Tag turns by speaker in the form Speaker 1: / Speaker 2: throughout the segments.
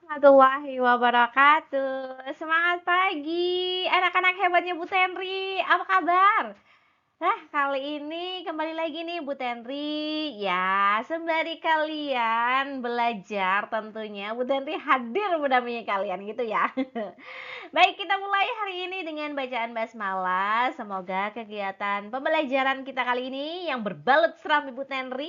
Speaker 1: Warahmatullahi wabarakatuh. Semangat pagi, anak-anak hebatnya Bu Tenri. Apa kabar? Nah, kali ini kembali lagi nih Bu Tenri. Ya, sembari kalian belajar tentunya Bu Tenri hadir mendampingi kalian gitu ya. Baik, kita mulai hari ini dengan bacaan basmalah. Semoga kegiatan pembelajaran kita kali ini yang berbalut seram Ibu Tenri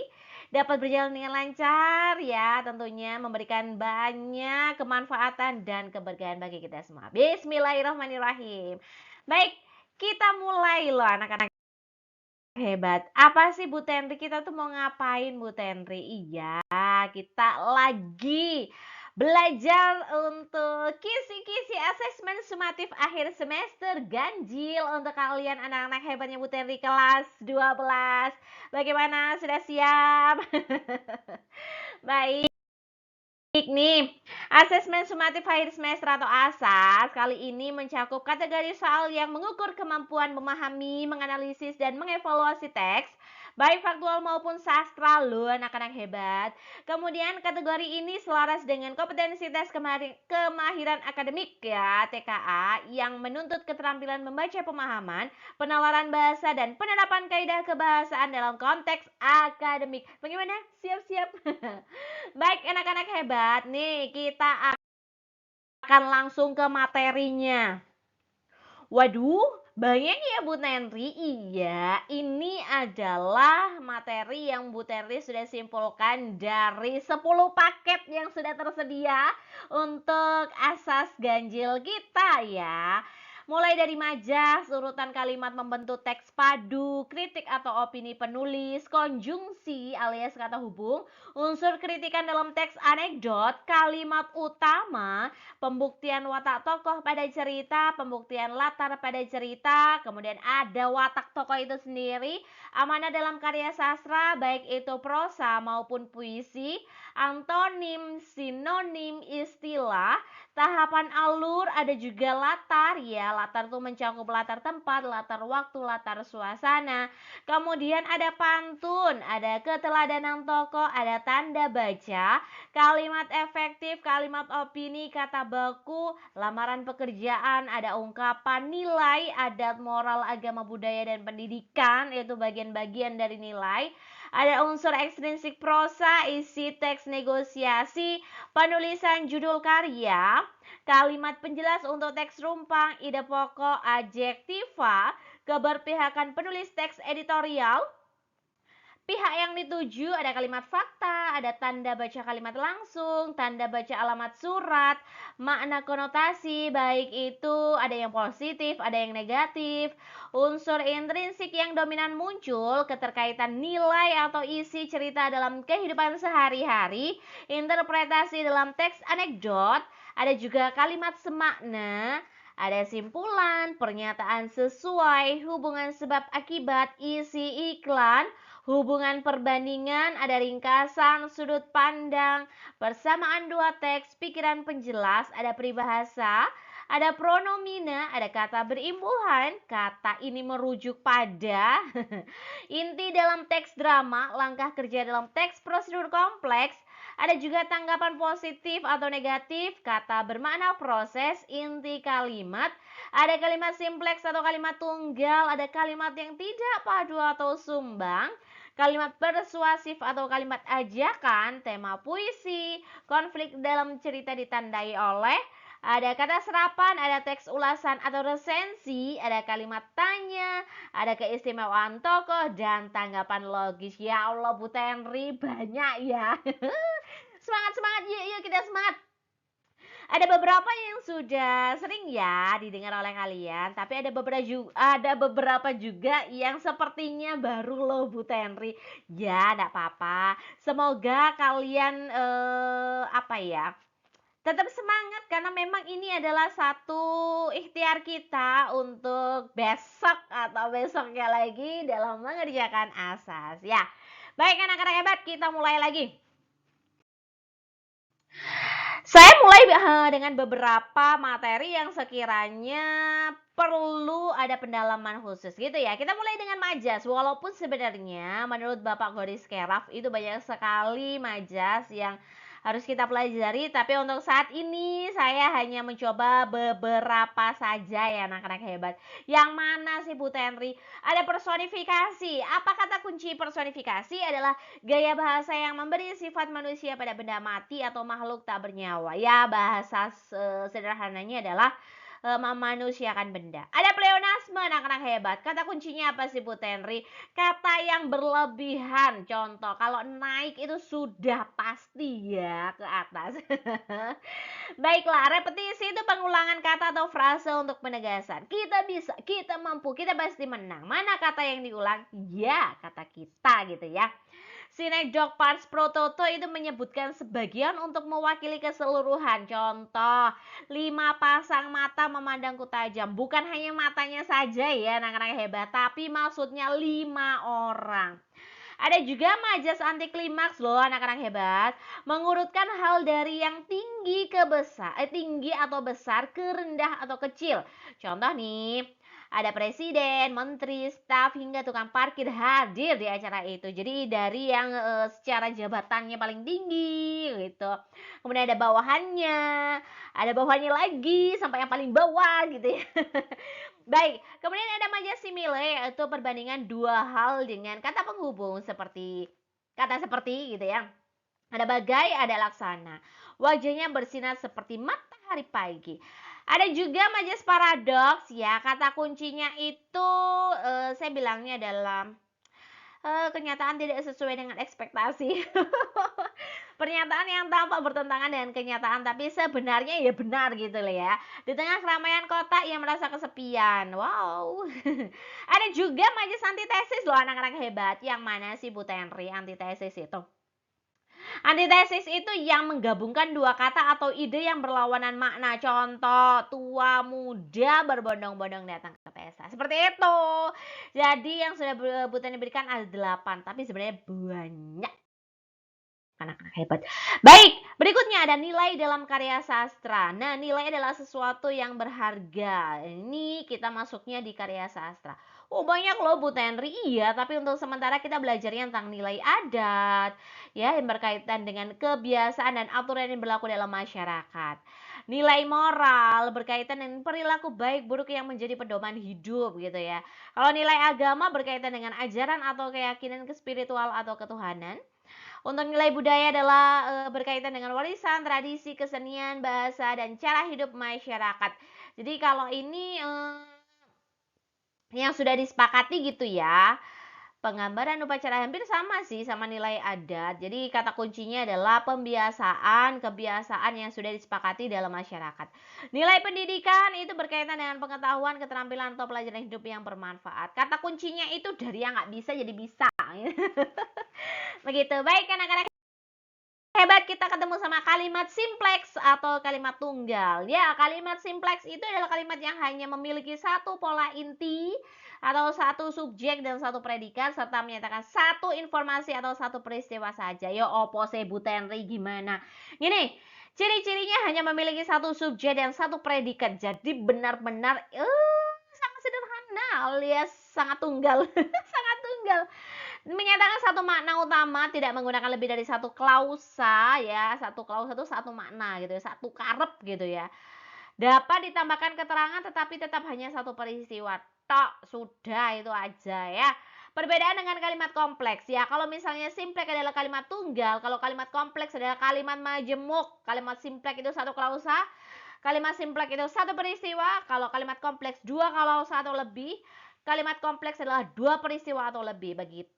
Speaker 1: dapat berjalan dengan lancar ya, tentunya memberikan banyak kemanfaatan dan keberkahan bagi kita semua. Bismillahirrahmanirrahim. Baik, kita mulai loh anak-anak hebat. Apa sih Bu Tenri? Kita tuh mau ngapain Bu Tenri? Iya, kita lagi belajar untuk kisi-kisi asesmen sumatif akhir semester ganjil untuk kalian anak-anak hebatnya Bu Tenri kelas 12. Bagaimana? Sudah siap? Baik. Nih, asesmen sumatif akhir semester atau ASAS kali ini mencakup kategori soal yang mengukur kemampuan memahami, menganalisis, dan mengevaluasi teks, baik faktual maupun sastra loh anak-anak hebat. Kemudian kategori ini selaras dengan kompetensi tes kemahiran akademik ya TKA yang menuntut keterampilan membaca pemahaman, penalaran bahasa, dan penerapan kaidah kebahasaan dalam konteks akademik. Bagaimana? Siap-siap? Baik anak-anak hebat, nih kita akan langsung ke materinya. Waduh, banyak ya Bu Tenri. Iya, ini adalah materi yang Bu Tenri sudah simpulkan dari 10 paket yang sudah tersedia untuk asas ganjil kita ya. Mulai dari majas, urutan kalimat membentuk teks padu, kritik atau opini penulis, konjungsi alias kata hubung, unsur kritikan dalam teks anekdot, kalimat utama, pembuktian watak tokoh pada cerita, pembuktian latar pada cerita, kemudian ada watak tokoh itu sendiri, amanah dalam karya sastra, baik itu prosa maupun puisi, antonim, sinonim, istilah, tahapan alur, ada juga latar ya. Latar itu mencakup latar tempat, latar waktu, latar suasana. Kemudian ada pantun, ada keteladanan tokoh, ada tanda baca, kalimat efektif, kalimat opini, kata baku, lamaran pekerjaan, ada ungkapan nilai, adat, moral, agama, budaya, dan pendidikan, itu bagian-bagian dari nilai. Ada unsur ekstrinsik prosa, isi teks negosiasi, penulisan judul karya, kalimat penjelas untuk teks rumpang, ide pokok, adjektiva, keberpihakan penulis teks editorial, pihak yang dituju, ada kalimat fakta, ada tanda baca kalimat langsung, tanda baca alamat surat, makna konotasi, baik itu ada yang positif, ada yang negatif, unsur intrinsik yang dominan muncul, keterkaitan nilai atau isi cerita dalam kehidupan sehari-hari, interpretasi dalam teks anekdot, ada juga kalimat semakna, ada simpulan, pernyataan sesuai, hubungan sebab akibat, isi iklan, hubungan perbandingan, ada ringkasan, sudut pandang, persamaan dua teks, pikiran penjelas, ada peribahasa, ada pronomina, ada kata berimbuhan, kata ini merujuk pada inti dalam teks drama, langkah kerja dalam teks prosedur kompleks, ada juga tanggapan positif atau negatif, kata bermakna proses, inti kalimat, ada kalimat simpleks atau kalimat tunggal, ada kalimat yang tidak padu atau sumbang, kalimat persuasif atau kalimat ajakan, tema puisi, konflik dalam cerita ditandai oleh, ada kata serapan, ada teks ulasan atau resensi, ada kalimat tanya, ada keistimewaan tokoh, dan tanggapan logis. Ya Allah Bu Tenri, banyak ya. Semangat-semangat, yuk kita semangat. Ada beberapa yang sudah sering ya didengar oleh kalian, tapi ada beberapa juga yang sepertinya baru loh Bu Tenri. Ya, enggak apa-apa. Semoga kalian apa ya? Tetap semangat karena memang ini adalah satu ikhtiar kita untuk besok atau besoknya lagi dalam mengerjakan asas ya. Baik anak-anak hebat, kita mulai lagi. Saya mulai dengan beberapa materi yang sekiranya perlu ada pendalaman khusus gitu ya. Kita mulai dengan majas. Walaupun sebenarnya menurut Bapak Goris Keraf itu banyak sekali majas yang harus kita pelajari. Tapi untuk saat ini saya hanya mencoba beberapa saja ya anak-anak hebat. Yang mana sih Bu Tenri? Ada personifikasi. Apa kata kunci personifikasi? Adalah gaya bahasa yang memberi sifat manusia pada benda mati atau makhluk tak bernyawa. Ya, bahasa sederhananya adalah memanusiakan benda. Ada pleonasme anak-anak hebat. Kata kuncinya apa sih Bu Tenri? Kata yang berlebihan. Contoh, kalau naik itu sudah pasti ya ke atas. Baiklah, repetisi itu pengulangan kata atau frase untuk penegasan. Kita bisa, kita mampu, kita pasti menang. Mana kata yang diulang? Ya, kata kita gitu ya. Synecdoche pars pro toto itu menyebutkan sebagian untuk mewakili keseluruhan. Contoh, 5 pasang mata memandangku tajam. Bukan hanya matanya saja ya anak-anak hebat, tapi maksudnya 5 orang. Ada juga majas anti klimaks loh anak-anak hebat, mengurutkan hal dari yang tinggi ke besar, tinggi atau besar ke rendah atau kecil. Contoh nih, ada presiden, menteri, staf, hingga tukang parkir hadir di acara itu. Jadi dari yang secara jabatannya paling tinggi gitu. Kemudian ada bawahannya lagi sampai yang paling bawah gitu ya. Baik, kemudian ada majas simile yaitu perbandingan dua hal dengan kata penghubung seperti kata seperti gitu ya. Ada bagai, ada laksana. Wajahnya bersinar seperti matahari pagi. Ada juga majas paradoks ya. Kata kuncinya itu saya bilangnya adalah kenyataan tidak sesuai dengan ekspektasi. Pernyataan yang tampak bertentangan dengan kenyataan tapi sebenarnya ya benar gitu loh ya. Di tengah keramaian kota ia merasa kesepian. Wow. Ada juga majas antitesis loh anak-anak hebat. Yang mana sih Bu Tenri antitesis itu? Antitesis itu yang menggabungkan dua kata atau ide yang berlawanan makna. Contoh, tua muda berbondong-bondong datang ke pesta. Seperti itu. Jadi yang sudah Bu Tenri berikan ada 8, tapi sebenarnya banyak anak-anak hebat. Baik, berikutnya ada nilai dalam karya sastra. Nah, nilai adalah sesuatu yang berharga. Ini kita masuknya di karya sastra. Oh, banyak loh Bu Tenri. Iya, tapi untuk sementara kita belajarnya tentang nilai adat, ya, yang berkaitan dengan kebiasaan dan aturan yang berlaku dalam masyarakat. Nilai moral berkaitan dengan perilaku baik buruk yang menjadi pedoman hidup gitu ya. Kalau nilai agama berkaitan dengan ajaran atau keyakinan kespiritual atau ketuhanan. Untuk nilai budaya adalah berkaitan dengan warisan, tradisi, kesenian, bahasa, dan cara hidup masyarakat. Jadi kalau ini yang sudah disepakati gitu ya. Penggambaran upacara hampir sama sih sama nilai adat. Jadi kata kuncinya adalah pembiasaan, kebiasaan yang sudah disepakati dalam masyarakat. Nilai pendidikan itu berkaitan dengan pengetahuan, keterampilan, atau pelajaran hidup yang bermanfaat. Kata kuncinya itu dari yang nggak bisa jadi bisa. Begitu. Baik anak-anak hebat, kita ketemu sama kalimat simplex atau kalimat tunggal. Ya, kalimat simplex itu adalah kalimat yang hanya memiliki satu pola inti atau satu subjek dan satu predikat serta menyatakan satu informasi atau satu peristiwa saja. Yo, opo se Bu Tenri gimana? Gini, ciri-cirinya hanya memiliki satu subjek dan satu predikat. Jadi benar-benar sangat sederhana alias sangat tunggal. Sangat tunggal. Menyatakan satu makna utama, tidak menggunakan lebih dari satu klausa ya. Satu klausa itu satu makna gitu ya, satu karep gitu ya. Dapat ditambahkan keterangan tetapi tetap hanya satu peristiwa. Tok, sudah itu aja ya. Perbedaan dengan kalimat kompleks ya. Kalau misalnya simplek adalah kalimat tunggal, kalau kalimat kompleks adalah kalimat majemuk. Kalimat simplek itu satu klausa, kalimat simplek itu satu peristiwa, kalau kalimat kompleks dua klausa atau lebih. Kalimat kompleks adalah dua peristiwa atau lebih begitu.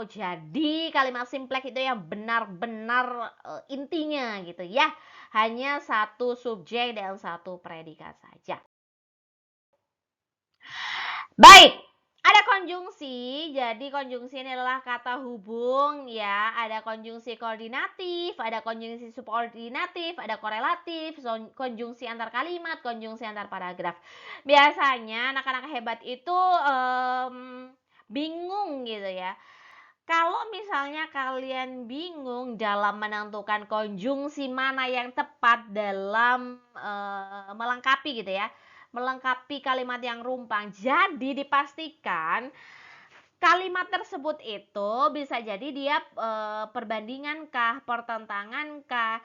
Speaker 1: Jadi kalimat simpleks itu yang benar-benar intinya gitu ya. Hanya satu subjek dan satu predikat saja. Baik, ada konjungsi. Jadi konjungsi ini adalah kata hubung ya. Ada konjungsi koordinatif, ada konjungsi subordinatif, ada korelatif, konjungsi antar kalimat, konjungsi antar paragraf. Biasanya anak-anak hebat itu bingung gitu ya. Kalau misalnya kalian bingung dalam menentukan konjungsi mana yang tepat dalam melengkapi gitu ya, melengkapi kalimat yang rumpang, jadi dipastikan kalimat tersebut itu bisa jadi dia perbandingan kah, pertentangan kah.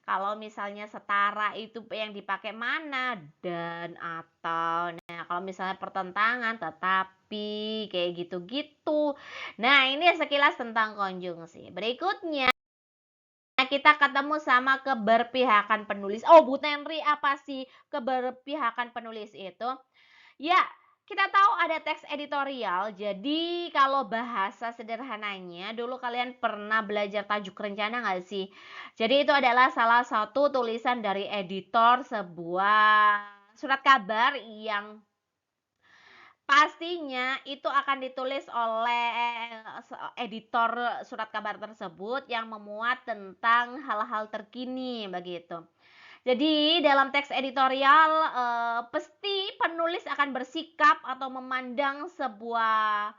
Speaker 1: Kalau misalnya setara itu yang dipakai mana, dan, atau. Nah, kalau misalnya pertentangan, tetapi, kayak gitu-gitu. Nah, ini sekilas tentang konjungsi. Berikutnya kita ketemu sama keberpihakan penulis. Oh, Bu Tenri, apa sih keberpihakan penulis itu? Ya, kita tahu ada teks editorial. Jadi kalau bahasa sederhananya, dulu kalian pernah belajar tajuk rencana nggak sih? Jadi itu adalah salah satu tulisan dari editor sebuah surat kabar yang pastinya itu akan ditulis oleh editor surat kabar tersebut yang memuat tentang hal-hal terkini begitu. Jadi dalam teks editorial pasti penulis akan bersikap atau memandang sebuah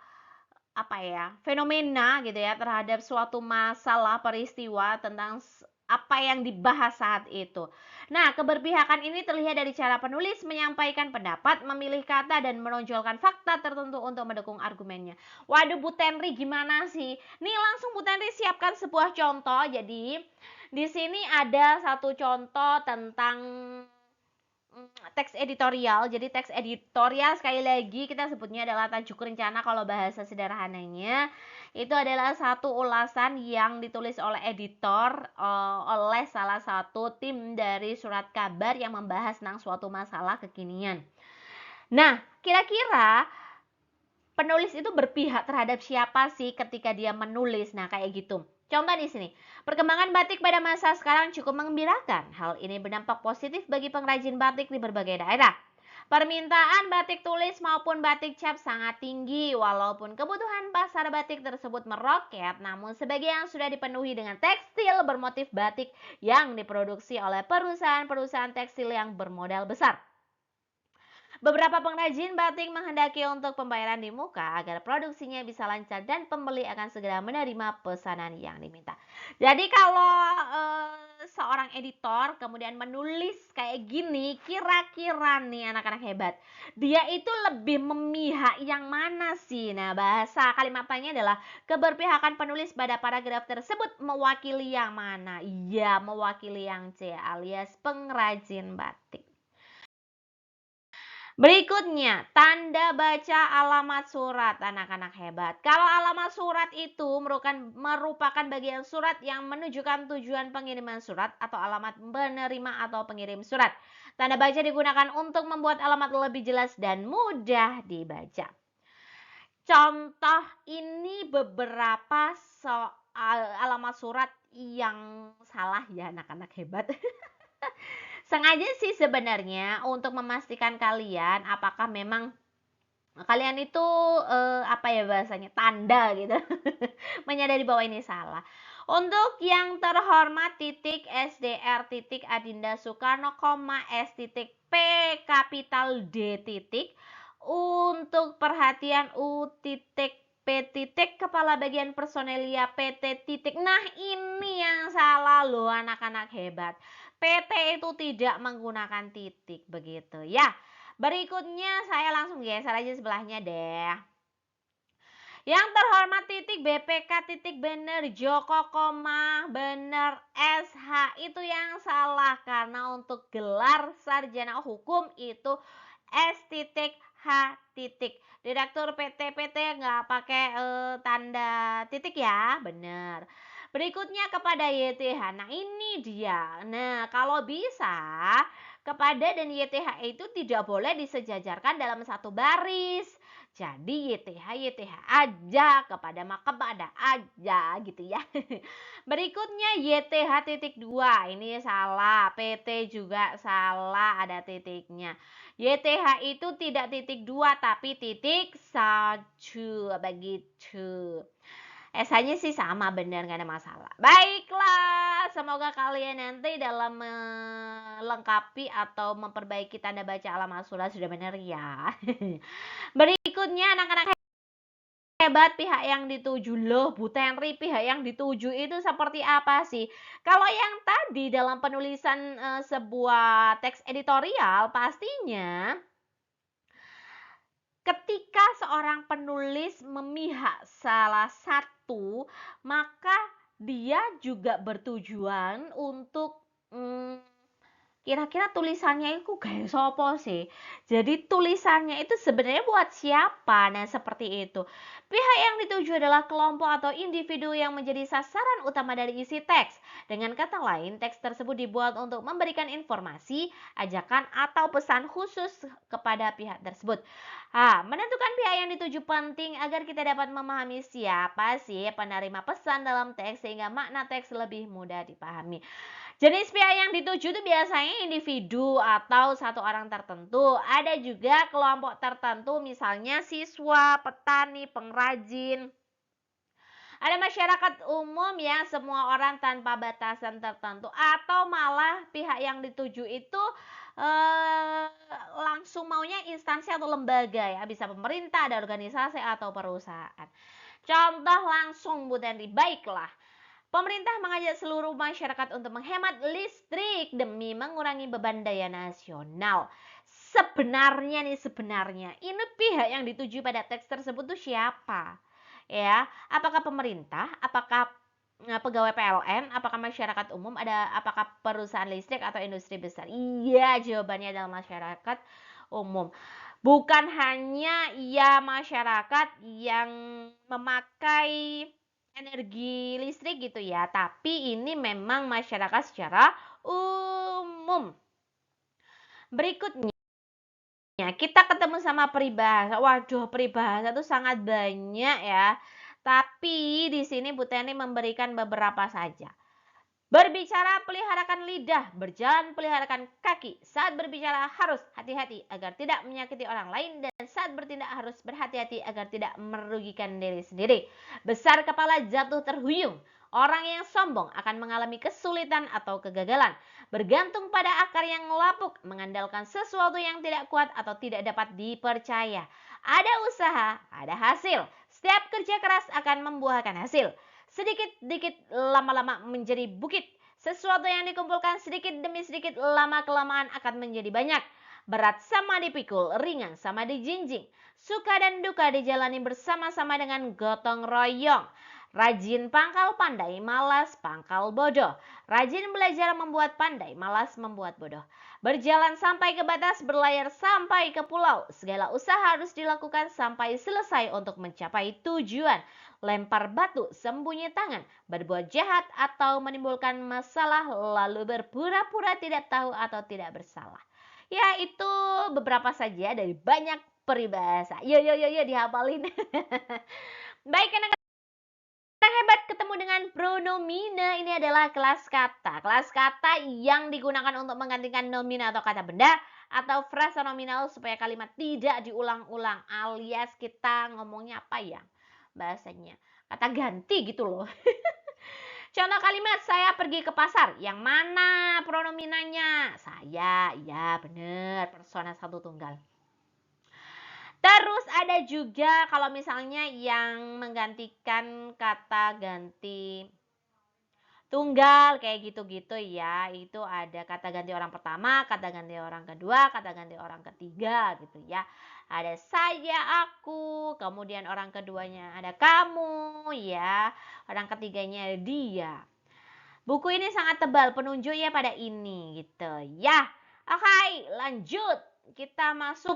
Speaker 1: apa ya, fenomena gitu ya terhadap suatu masalah peristiwa tentang apa yang dibahas saat itu. Nah, keberpihakan ini terlihat dari cara penulis menyampaikan pendapat, memilih kata, dan menonjolkan fakta tertentu untuk mendukung argumennya. Waduh, Bu Tenri, gimana sih? Nih langsung Bu Tenri siapkan sebuah contoh. Jadi di sini ada satu contoh tentang teks editorial. Jadi teks editorial sekali lagi kita sebutnya adalah tajuk rencana kalau bahasa sederhananya. Itu adalah satu ulasan yang ditulis oleh editor oleh salah satu tim dari surat kabar yang membahas tentang suatu masalah kekinian. Nah, kira-kira penulis itu berpihak terhadap siapa sih ketika dia menulis? Nah, kayak gitu. Contoh di sini, perkembangan batik pada masa sekarang cukup menggembirakan. Hal ini berdampak positif bagi pengrajin batik di berbagai daerah. Permintaan batik tulis maupun batik cap sangat tinggi, walaupun kebutuhan pasar batik tersebut meroket, namun sebagian sudah dipenuhi dengan tekstil bermotif batik yang diproduksi oleh perusahaan-perusahaan tekstil yang bermodal besar. Beberapa pengrajin batik menghendaki untuk pembayaran di muka agar produksinya bisa lancar dan pembeli akan segera menerima pesanan yang diminta. Jadi kalau seorang editor kemudian menulis kayak gini, kira-kira nih anak-anak hebat, dia itu lebih memihak yang mana sih? Nah, bahasa kalimat tanya adalah keberpihakan penulis pada paragraf tersebut mewakili yang mana? Iya, mewakili yang C alias pengrajin batik. Berikutnya, tanda baca alamat surat, anak-anak hebat. Kalau alamat surat itu merupakan bagian surat yang menunjukkan tujuan pengiriman surat atau alamat penerima atau pengirim surat. Tanda baca digunakan untuk membuat alamat lebih jelas dan mudah dibaca. Contoh ini beberapa soal alamat surat yang salah ya anak-anak hebat. Sengaja sih sebenarnya untuk memastikan kalian apakah memang kalian itu apa ya bahasanya tanda gitu menyadari bahwa ini salah. Untuk yang terhormat titik SDR titik Adinda Soekarno, S titik P kapital D titik untuk perhatian U titik P titik kepala bagian personelia PT titik. Nah, ini yang salah loh anak-anak hebat. PT itu tidak menggunakan titik begitu ya. Berikutnya saya langsung geser aja sebelahnya deh. Yang terhormat titik BPK titik bener Joko koma bener SH itu yang salah karena untuk gelar sarjana hukum itu S titik H titik. Direktur PT nggak pakai tanda titik ya, bener. Berikutnya kepada YTH. Nah, ini dia. Nah, kalau bisa kepada dan YTH itu tidak boleh disejajarkan dalam satu baris. Jadi YTH aja, kepada maka kepada aja gitu ya. Berikutnya YTH titik 2. Ini salah. PT juga salah, ada titiknya. YTH itu tidak titik 2 tapi titik 1 begitu. S-nya sih sama, benar, nggak ada masalah. Baiklah, semoga kalian nanti dalam melengkapi atau memperbaiki tanda baca alamat surat sudah benar ya. Berikutnya anak-anak hebat, pihak yang dituju. Loh Bu Tenri, pihak yang dituju itu seperti apa sih? Kalau yang tadi dalam penulisan sebuah teks editorial pastinya Ketika seorang penulis memihak salah satu, maka dia juga bertujuan untuk kira-kira tulisannya itu gaya sopo sih. Jadi tulisannya itu sebenarnya buat siapa? Nah, seperti itu. Pihak yang dituju adalah kelompok atau individu yang menjadi sasaran utama dari isi teks. Dengan kata lain, teks tersebut dibuat untuk memberikan informasi, ajakan, atau pesan khusus kepada pihak tersebut. Menentukan pihak yang dituju penting agar kita dapat memahami siapa sih penerima pesan dalam teks sehingga makna teks lebih mudah dipahami. Jenis pihak yang dituju itu biasanya individu atau satu orang tertentu. Ada juga kelompok tertentu, misalnya siswa, petani, pengrajin. Ada masyarakat umum ya, semua orang tanpa batasan tertentu. Atau malah pihak yang dituju itu langsung maunya instansi atau lembaga ya. Bisa pemerintah, ada organisasi atau perusahaan. Contoh langsung Bu Tenri, baiklah. Pemerintah mengajak seluruh masyarakat untuk menghemat listrik demi mengurangi beban daya nasional. Sebenarnya ini pihak yang dituju pada teks tersebut itu siapa? Ya, apakah pemerintah, apakah pegawai PLN, apakah masyarakat umum, apakah perusahaan listrik atau industri besar? Iya, jawabannya adalah masyarakat umum. Bukan hanya masyarakat yang memakai energi listrik gitu ya, tapi ini memang masyarakat secara umum. Berikutnya kita ketemu sama peribahasa. Waduh, peribahasa itu sangat banyak ya. Tapi di sini Bu Teni memberikan beberapa saja. Berbicara peliharakan lidah, berjalan peliharakan kaki. Saat berbicara harus hati-hati agar tidak menyakiti orang lain, dan saat bertindak harus berhati-hati agar tidak merugikan diri sendiri. Besar kepala jatuh terhuyung. Orang yang sombong akan mengalami kesulitan atau kegagalan. Bergantung pada akar yang lapuk, mengandalkan sesuatu yang tidak kuat atau tidak dapat dipercaya. Ada usaha, ada hasil. Setiap kerja keras akan membuahkan hasil. Sedikit-sedikit lama-lama menjadi bukit. Sesuatu yang dikumpulkan sedikit demi sedikit lama-kelamaan akan menjadi banyak. Berat sama dipikul, ringan sama dijinjing. Suka dan duka dijalani bersama-sama dengan gotong royong. Rajin pangkal pandai, malas pangkal bodoh. Rajin belajar membuat pandai, malas membuat bodoh. Berjalan sampai ke batas, berlayar sampai ke pulau. Segala usaha harus dilakukan sampai selesai untuk mencapai tujuan. Lempar batu, sembunyi tangan, berbuat jahat atau menimbulkan masalah, lalu berpura-pura tidak tahu atau tidak bersalah. Ya, itu beberapa saja dari banyak peribahasa. Yo dihafalin. Baik, anak-anak hebat, ketemu dengan pronomina. Ini adalah kelas kata. Kelas kata yang digunakan untuk menggantikan nomina atau kata benda atau frasa nominal supaya kalimat tidak diulang-ulang, alias kita ngomongnya apa ya bahasanya, kata ganti gitu loh. Contoh kalimat, saya pergi ke pasar. Yang mana pronominanya? Saya. Ya benar, persona satu tunggal. Terus ada juga kalau misalnya yang menggantikan kata ganti tunggal kayak gitu-gitu ya. Itu ada kata ganti orang pertama, kata ganti orang kedua, kata ganti orang ketiga gitu ya. Ada saya, aku, kemudian orang keduanya ada kamu ya. Orang ketiganya ada dia. Buku ini sangat tebal, penunjuknya pada ini gitu ya. Oke, lanjut. Kita masuk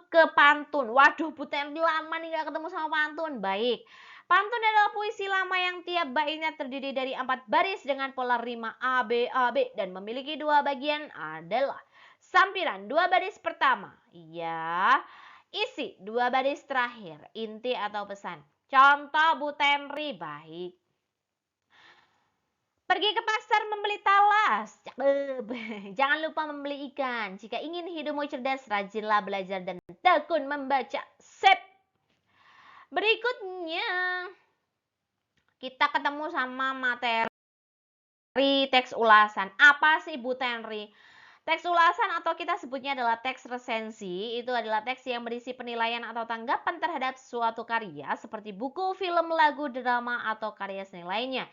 Speaker 1: ke pantun. Waduh, Bu Teni lama nih gak ketemu sama pantun. Baik. Pantun adalah puisi lama yang tiap baitnya terdiri dari 4 baris dengan pola rima A, B, A, B. Dan memiliki 2 bagian adalah sampiran 2 baris pertama. Ya. Isi 2 baris terakhir. Inti atau pesan. Contoh Bu Tenri, baik. Pergi ke pasar membeli talas. Cakep. Jangan lupa membeli ikan. Jika ingin hidupmu cerdas, rajinlah belajar dan tekun membaca. Sip. Berikutnya, kita ketemu sama materi teks ulasan. Apa sih Bu Tenri? Teks ulasan atau kita sebutnya adalah teks resensi. Itu adalah teks yang berisi penilaian atau tanggapan terhadap suatu karya seperti buku, film, lagu, drama, atau karya seni lainnya.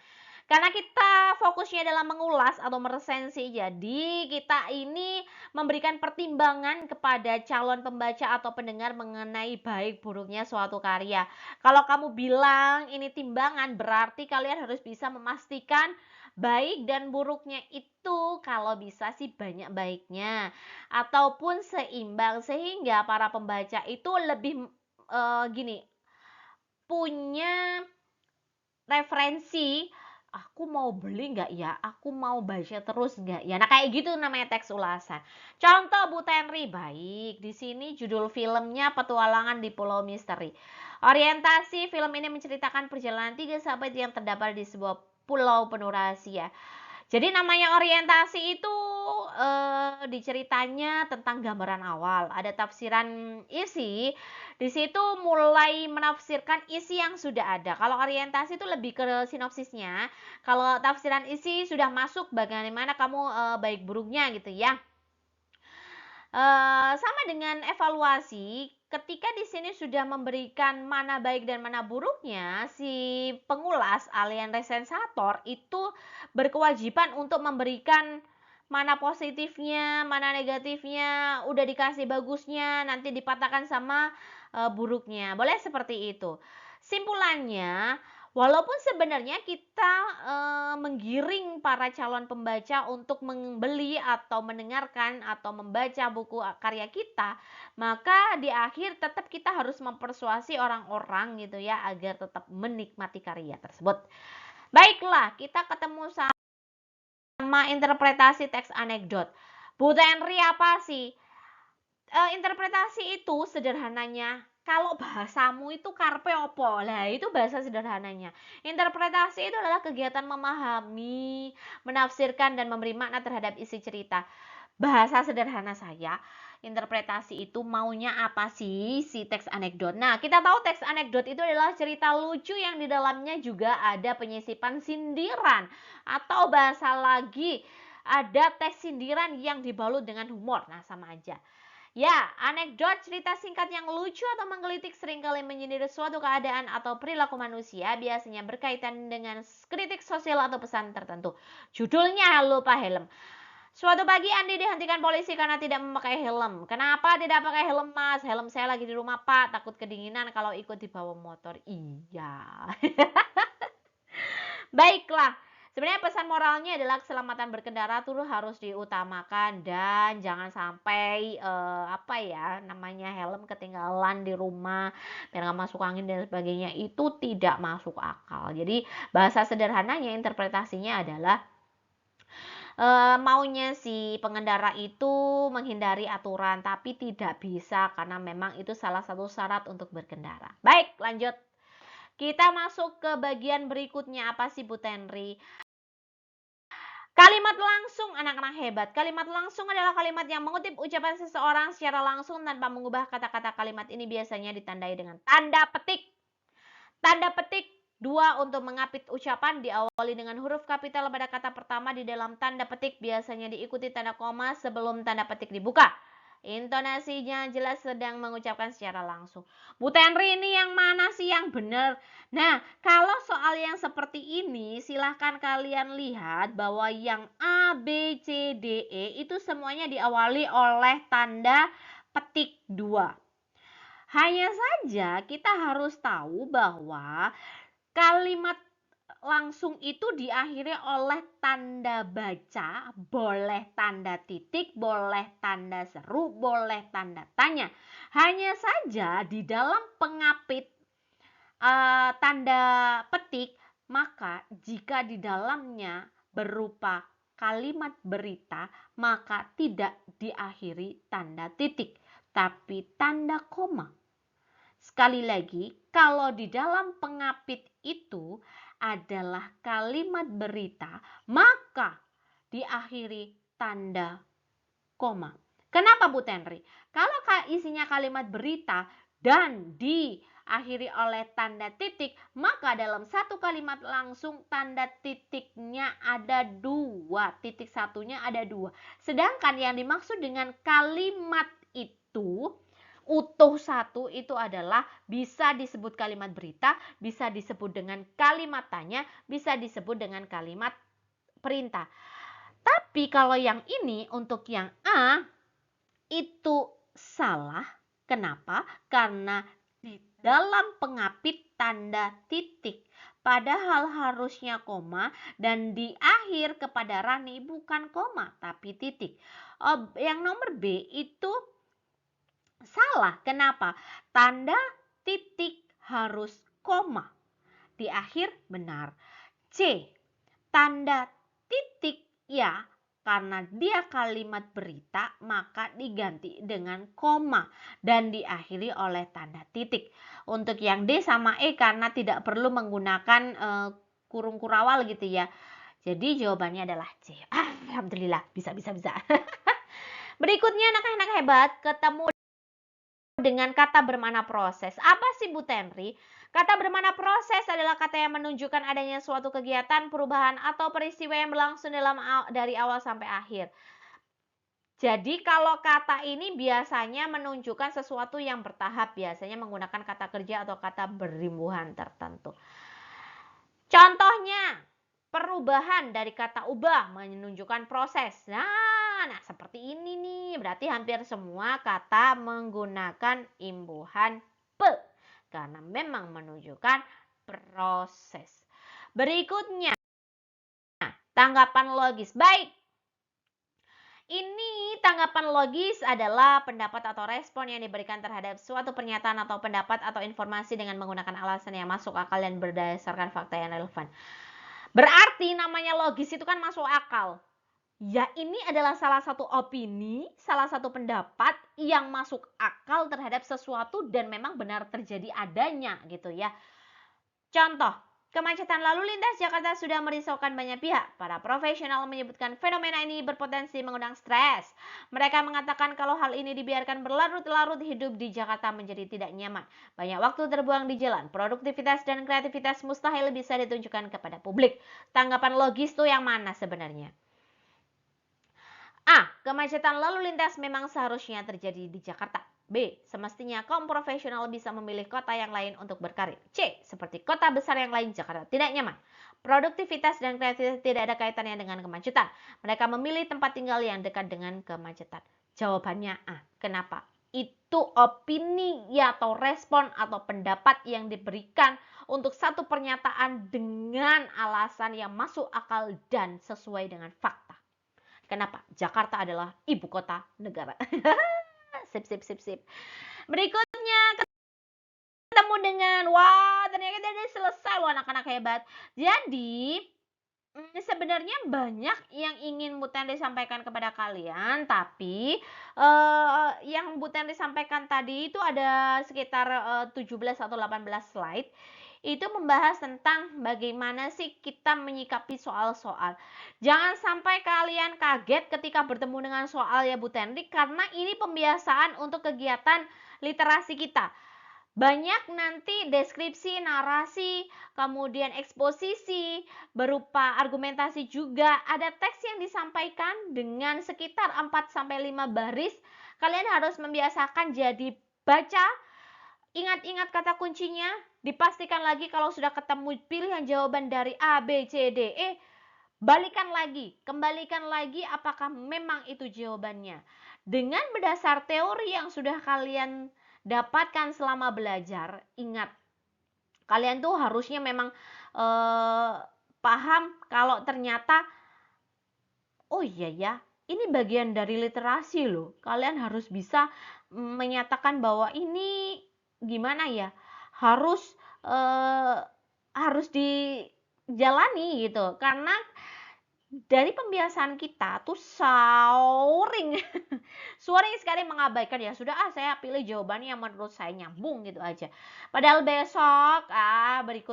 Speaker 1: Karena kita fokusnya dalam mengulas atau meresensi, jadi kita ini memberikan pertimbangan kepada calon pembaca atau pendengar mengenai baik buruknya suatu karya. Kalau kamu bilang ini timbangan, berarti kalian harus bisa memastikan baik dan buruknya itu kalau bisa sih banyak baiknya ataupun seimbang, sehingga para pembaca itu lebih gini, punya referensi, aku mau beli nggak ya, aku mau baca terus nggak ya. Nah kayak gitu namanya teks ulasan. Contoh Bu Tenri, baik, di sini judul filmnya Petualangan di Pulau Misteri. Orientasi film ini menceritakan perjalanan 3 sahabat yang terdapat di sebuah pulau penuh rahasia. Jadi namanya orientasi itu diceritanya tentang gambaran awal, ada tafsiran isi. Di situ mulai menafsirkan isi yang sudah ada. Kalau orientasi itu lebih ke sinopsisnya. Kalau tafsiran isi sudah masuk bagaimana kamu baik buruknya gitu ya. Sama dengan evaluasi, ketika di sini sudah memberikan mana baik dan mana buruknya, si pengulas alias resensator itu berkewajiban untuk memberikan mana positifnya, mana negatifnya, udah dikasih bagusnya, nanti dipatahkan sama buruknya. Boleh seperti itu. Simpulannya, walaupun sebenarnya kita menggiring para calon pembaca untuk membeli atau mendengarkan atau membaca buku karya kita, maka di akhir tetap kita harus mempersuasi orang-orang gitu ya agar tetap menikmati karya tersebut. Baiklah, kita ketemu sama interpretasi teks anekdot. Bu Tenri, apa sih? Interpretasi itu sederhananya, kalau bahasamu itu karpe opo, lah itu bahasa sederhananya. Interpretasi itu adalah kegiatan memahami, menafsirkan dan memberi makna terhadap isi cerita. Bahasa sederhana saya, interpretasi itu maunya apa sih si teks anekdot. Nah, kita tahu teks anekdot itu adalah cerita lucu yang di dalamnya juga ada penyisipan sindiran, atau bahasa lagi ada teks sindiran yang dibalut dengan humor. Nah, sama aja. Ya, anekdot cerita singkat yang lucu atau menggelitik seringkali menyindir suatu keadaan atau perilaku manusia, biasanya berkaitan dengan kritik sosial atau pesan tertentu. Judulnya lupa helm. Suatu pagi Andi dihentikan polisi karena tidak memakai helm. Kenapa tidak pakai helm, Mas? Helm saya lagi di rumah, Pak. Takut kedinginan kalau ikut di bawah motor. Iya. Baiklah, sebenarnya pesan moralnya adalah keselamatan berkendara itu harus diutamakan dan jangan sampai namanya helm ketinggalan di rumah biar nggak masuk angin dan sebagainya, itu tidak masuk akal. Jadi bahasa sederhananya interpretasinya adalah maunya si pengendara itu menghindari aturan tapi tidak bisa karena memang itu salah satu syarat untuk berkendara. Baik, lanjut. Kita masuk ke bagian berikutnya. Apa sih Bu Tenri? Kalimat langsung, anak-anak hebat. Kalimat langsung adalah kalimat yang mengutip ucapan seseorang secara langsung tanpa mengubah kata-kata. Kalimat ini biasanya ditandai dengan tanda petik. Tanda petik 2 untuk mengapit ucapan diawali dengan huruf kapital pada kata pertama di dalam tanda petik, biasanya diikuti tanda koma sebelum tanda petik dibuka. Intonasinya jelas sedang mengucapkan secara langsung. Bu Tenri, ini yang mana sih yang benar? Nah, kalau soal yang seperti ini, silahkan kalian lihat bahwa yang A, B, C, D, E itu semuanya diawali oleh tanda petik 2. Hanya saja kita harus tahu bahwa kalimat langsung itu diakhiri oleh tanda baca, boleh tanda titik, boleh tanda seru, boleh tanda tanya. Hanya saja di dalam pengapit tanda petik, maka jika di dalamnya berupa kalimat berita, maka tidak diakhiri tanda titik, tapi tanda koma. Sekali lagi, kalau di dalam pengapit itu adalah kalimat berita, maka diakhiri tanda koma. Kenapa Bu Tenri? Kalau isinya kalimat berita dan diakhiri oleh tanda titik, maka dalam satu kalimat langsung tanda titiknya ada 2, titik satunya ada 2. Sedangkan yang dimaksud dengan kalimat itu utuh satu itu adalah bisa disebut kalimat berita, bisa disebut dengan kalimat tanya, bisa disebut dengan kalimat perintah. Tapi kalau yang ini untuk yang A itu salah. Kenapa? Karena di dalam pengapit tanda titik. Padahal harusnya koma dan di akhir kepada Rani bukan koma tapi titik. Yang nomor B itu salah. Kenapa? Tanda titik harus koma. Di akhir benar. C. Tanda titik ya. Karena dia kalimat berita, maka diganti dengan koma dan diakhiri oleh tanda titik. Untuk yang D sama E karena tidak perlu menggunakan kurung kurawal gitu ya. Jadi jawabannya adalah C. Alhamdulillah, bisa. Berikutnya anak-anak hebat, ketemu dengan kata bermakna proses. Apa sih Bu Tenri? Kata bermakna proses adalah kata yang menunjukkan adanya suatu kegiatan, perubahan, atau peristiwa yang berlangsung dari awal sampai akhir. Jadi kalau kata ini biasanya menunjukkan sesuatu yang bertahap, biasanya menggunakan kata kerja atau kata berimbuhan tertentu. Contohnya, perubahan dari kata ubah menunjukkan proses. Nah seperti ini nih, berarti hampir semua kata menggunakan imbuhan pe. Karena memang menunjukkan proses. Berikutnya, tanggapan logis. Baik, ini tanggapan logis adalah pendapat atau respon yang diberikan terhadap suatu pernyataan atau pendapat atau informasi dengan menggunakan alasan yang masuk akal dan berdasarkan fakta yang relevan. Berarti namanya logis itu kan masuk akal. Ya ini adalah salah satu opini, salah satu pendapat yang masuk akal terhadap sesuatu dan memang benar terjadi adanya gitu ya. Contoh, kemacetan lalu lintas Jakarta sudah merisaukan banyak pihak. Para profesional menyebutkan fenomena ini berpotensi mengundang stres. Mereka mengatakan kalau hal ini dibiarkan berlarut-larut, hidup di Jakarta menjadi tidak nyaman. Banyak waktu terbuang di jalan. Produktivitas dan kreativitas mustahil bisa ditunjukkan kepada publik. Tanggapan logis itu yang mana sebenarnya? A. Kemacetan lalu lintas memang seharusnya terjadi di Jakarta. B. Semestinya kaum profesional bisa memilih kota yang lain untuk berkarir. C. Seperti kota besar yang lain, Jakarta tidak nyaman. Produktivitas dan kreativitas tidak ada kaitannya dengan kemacetan. Mereka memilih tempat tinggal yang dekat dengan kemacetan. Jawabannya A. Kenapa? Itu opini atau respon atau pendapat yang diberikan untuk satu pernyataan dengan alasan yang masuk akal dan sesuai dengan fakta. Kenapa? Jakarta adalah ibu kota negara. Sip. Berikutnya ketemu dengan, wah ternyata udah selesai loh anak-anak hebat. Jadi sebenarnya banyak yang ingin Bu Tenri sampaikan kepada kalian, tapi yang Bu Tenri sampaikan tadi itu ada sekitar 17 atau 18 slide. Itu membahas tentang bagaimana sih kita menyikapi soal-soal. Jangan sampai kalian kaget ketika bertemu dengan soal ya Bu Tenri, karena ini pembiasaan untuk kegiatan literasi kita. Banyak nanti deskripsi, narasi, kemudian eksposisi, berupa argumentasi juga. Ada teks yang disampaikan dengan sekitar 4-5 baris. Kalian harus membiasakan jadi baca, ingat-ingat kata kuncinya, dipastikan lagi kalau sudah ketemu pilihan jawaban dari A, B, C, D, E, kembalikan lagi apakah memang itu jawabannya. Dengan berdasar teori yang sudah kalian dapatkan selama belajar, ingat, kalian tuh harusnya memang paham kalau ternyata, oh iya ya, ini bagian dari literasi loh. Kalian harus bisa menyatakan bahwa ini gimana ya, harus dijalani gitu, karena dari pembiasaan kita tuh sering sekali mengabaikan, ya sudah saya pilih jawabannya yang menurut saya nyambung gitu aja. Padahal besok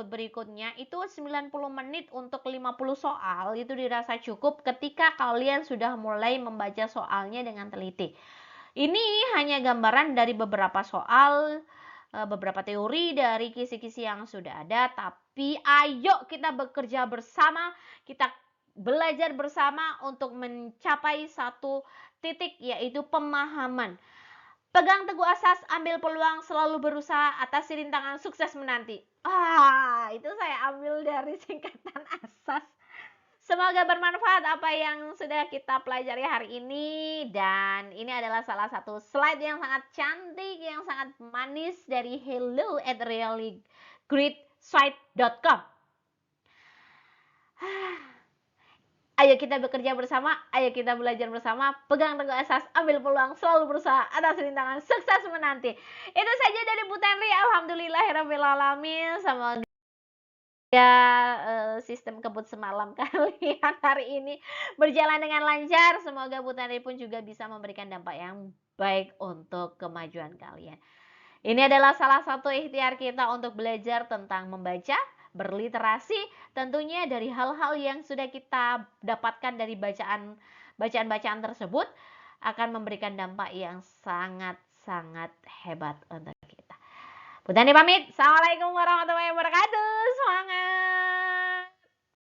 Speaker 1: berikutnya itu 90 menit untuk 50 soal itu dirasa cukup ketika kalian sudah mulai membaca soalnya dengan teliti. Ini hanya gambaran dari beberapa soal, beberapa teori dari kisi-kisi yang sudah ada, tapi ayo kita bekerja bersama, kita belajar bersama untuk mencapai satu titik, yaitu pemahaman. Pegang teguh asas, ambil peluang, selalu berusaha, atasi rintangan, sukses menanti. Itu saya ambil dari singkatan asas. Semoga bermanfaat apa yang sudah kita pelajari hari ini. Dan ini adalah salah satu slide yang sangat cantik, yang sangat manis dari hello@reallyGreatSite.com. Ayo kita bekerja bersama, ayo kita belajar bersama, pegang teguh asas, ambil peluang, selalu berusaha, atas rintangan, sukses menanti. Itu saja dari Bu Tenri, alhamdulillahirrahmanirrahim. Semoga sistem kebut semalam kalian hari ini berjalan dengan lancar. Semoga Bu Tenri pun juga bisa memberikan dampak yang baik untuk kemajuan kalian. Ini adalah salah satu ikhtiar kita untuk belajar tentang membaca, berliterasi, tentunya dari hal-hal yang sudah kita dapatkan dari bacaan-bacaan tersebut akan memberikan dampak yang sangat-sangat hebat untuk kita. Bu Tani pamit. Assalamualaikum warahmatullahi wabarakatuh. Semangat!